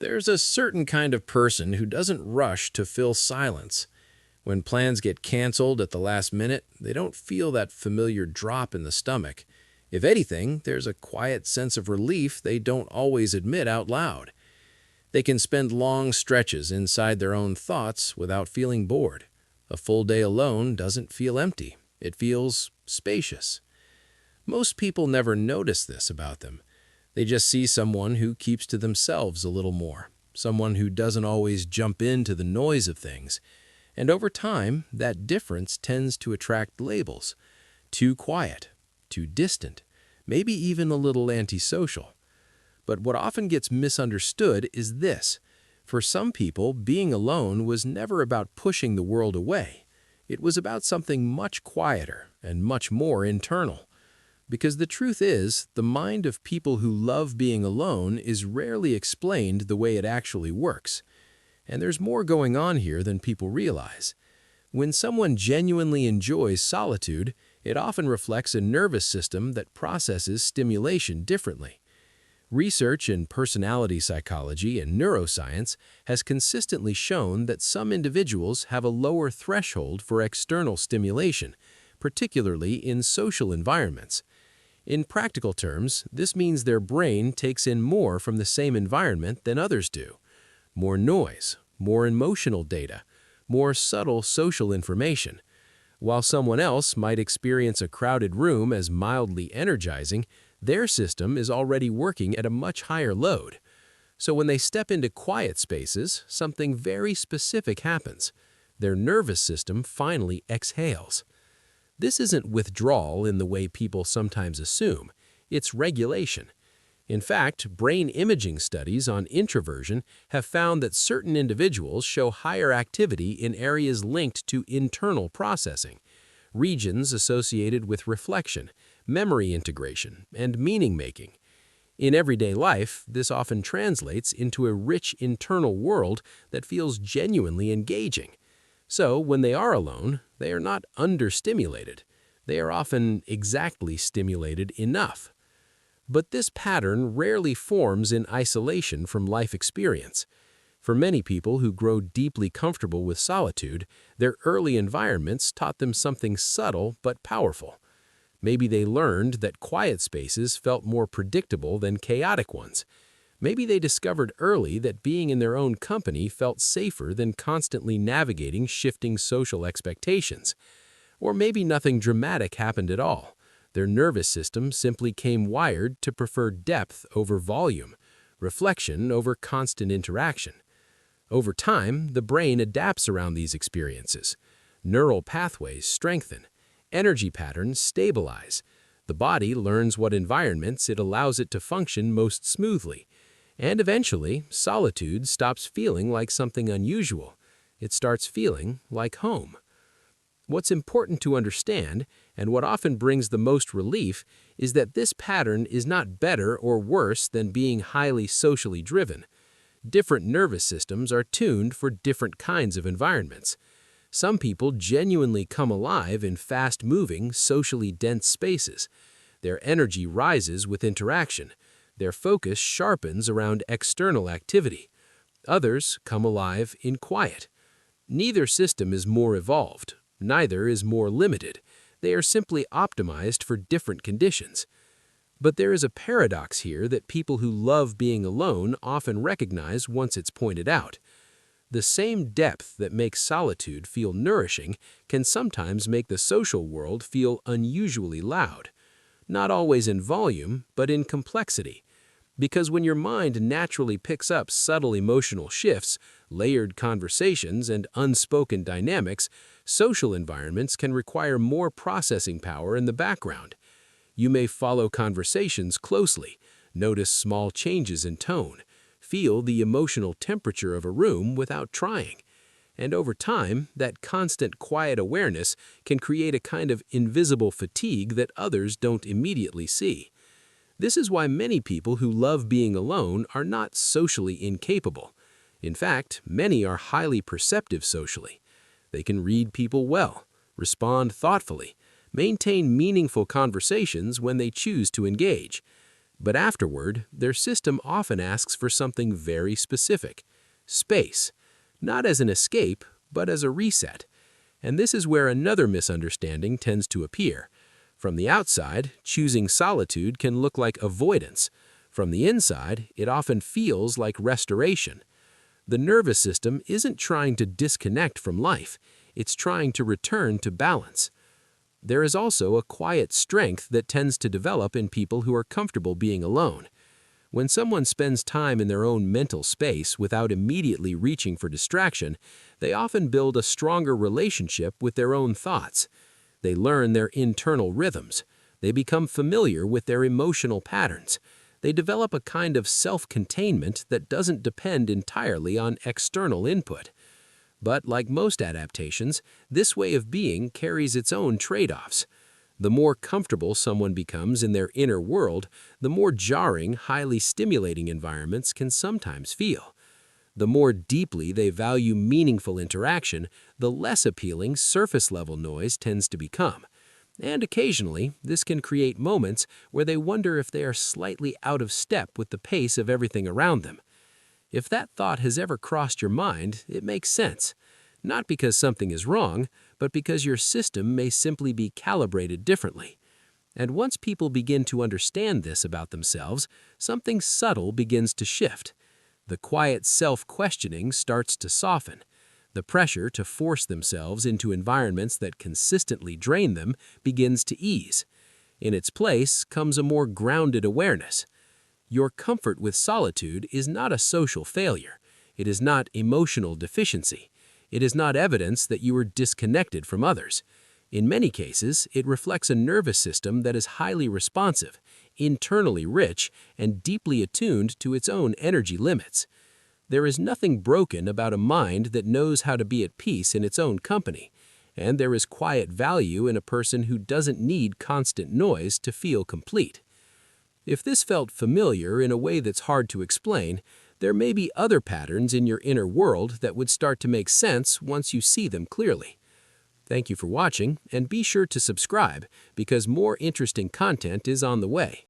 There's a certain kind of person who doesn't rush to fill silence. When plans get canceled at the last minute, they don't feel that familiar drop in the stomach. If anything, there's a quiet sense of relief they don't always admit out loud. They can spend long stretches inside their own thoughts without feeling bored. A full day alone doesn't feel empty. It feels spacious. Most people never notice this about them. They just see someone who keeps to themselves a little more, someone who doesn't always jump into the noise of things. And over time, that difference tends to attract labels. Too quiet, too distant, maybe even a little antisocial. But what often gets misunderstood is this. For some people, being alone was never about pushing the world away. It was about something much quieter and much more internal. Because the truth is, the mind of people who love being alone is rarely explained the way it actually works. And there's more going on here than people realize. When someone genuinely enjoys solitude, it often reflects a nervous system that processes stimulation differently. Research in personality psychology and neuroscience has consistently shown that some individuals have a lower threshold for external stimulation, particularly in social environments. In practical terms, this means their brain takes in more from the same environment than others do. More noise, more emotional data, more subtle social information. While someone else might experience a crowded room as mildly energizing, their system is already working at a much higher load. So when they step into quiet spaces, something very specific happens. Their nervous system finally exhales. This isn't withdrawal in the way people sometimes assume. It's regulation. In fact, brain imaging studies on introversion have found that certain individuals show higher activity in areas linked to internal processing, regions associated with reflection, memory integration, and meaning-making. In everyday life, this often translates into a rich internal world that feels genuinely engaging. So, when they are alone, they are not understimulated. They are often exactly stimulated enough. But this pattern rarely forms in isolation from life experience. For many people who grow deeply comfortable with solitude, their early environments taught them something subtle but powerful. Maybe they learned that quiet spaces felt more predictable than chaotic ones. Maybe they discovered early that being in their own company felt safer than constantly navigating shifting social expectations. Or maybe nothing dramatic happened at all. Their nervous system simply came wired to prefer depth over volume, reflection over constant interaction. Over time, the brain adapts around these experiences. Neural pathways strengthen, energy patterns stabilize. The body learns what environments it allows it to function most smoothly. And eventually, solitude stops feeling like something unusual. It starts feeling like home. What's important to understand, and what often brings the most relief, is that this pattern is not better or worse than being highly socially driven. Different nervous systems are tuned for different kinds of environments. Some people genuinely come alive in fast-moving, socially dense spaces. Their energy rises with interaction. Their focus sharpens around external activity. Others come alive in quiet. Neither system is more evolved. Neither is more limited. They are simply optimized for different conditions. But there is a paradox here that people who love being alone often recognize once it's pointed out. The same depth that makes solitude feel nourishing can sometimes make the social world feel unusually loud. Not always in volume, but in complexity. Because when your mind naturally picks up subtle emotional shifts, layered conversations, and unspoken dynamics, social environments can require more processing power in the background. You may follow conversations closely, notice small changes in tone, feel the emotional temperature of a room without trying. And over time, that constant quiet awareness can create a kind of invisible fatigue that others don't immediately see. This is why many people who love being alone are not socially incapable. In fact, many are highly perceptive socially. They can read people well, respond thoughtfully, maintain meaningful conversations when they choose to engage. But afterward, their system often asks for something very specific: space, not as an escape, but as a reset. And this is where another misunderstanding tends to appear. From the outside, choosing solitude can look like avoidance. From the inside, it often feels like restoration. The nervous system isn't trying to disconnect from life, it's trying to return to balance. There is also a quiet strength that tends to develop in people who are comfortable being alone. When someone spends time in their own mental space without immediately reaching for distraction, they often build a stronger relationship with their own thoughts. They learn their internal rhythms. They become familiar with their emotional patterns. They develop a kind of self-containment that doesn't depend entirely on external input. But like most adaptations, this way of being carries its own trade-offs. The more comfortable someone becomes in their inner world, the more jarring, highly stimulating environments can sometimes feel. The more deeply they value meaningful interaction, the less appealing surface-level noise tends to become. And occasionally, this can create moments where they wonder if they are slightly out of step with the pace of everything around them. If that thought has ever crossed your mind, it makes sense. Not because something is wrong, but because your system may simply be calibrated differently. And once people begin to understand this about themselves, something subtle begins to shift. The quiet self-questioning starts to soften. The pressure to force themselves into environments that consistently drain them begins to ease. In its place comes a more grounded awareness. Your comfort with solitude is not a social failure. It is not emotional deficiency. It is not evidence that you are disconnected from others. In many cases, it reflects a nervous system that is highly responsive, internally rich, and deeply attuned to its own energy limits. There is nothing broken about a mind that knows how to be at peace in its own company, and there is quiet value in a person who doesn't need constant noise to feel complete. If this felt familiar in a way that's hard to explain, there may be other patterns in your inner world that would start to make sense once you see them clearly. Thank you for watching, and be sure to subscribe because more interesting content is on the way.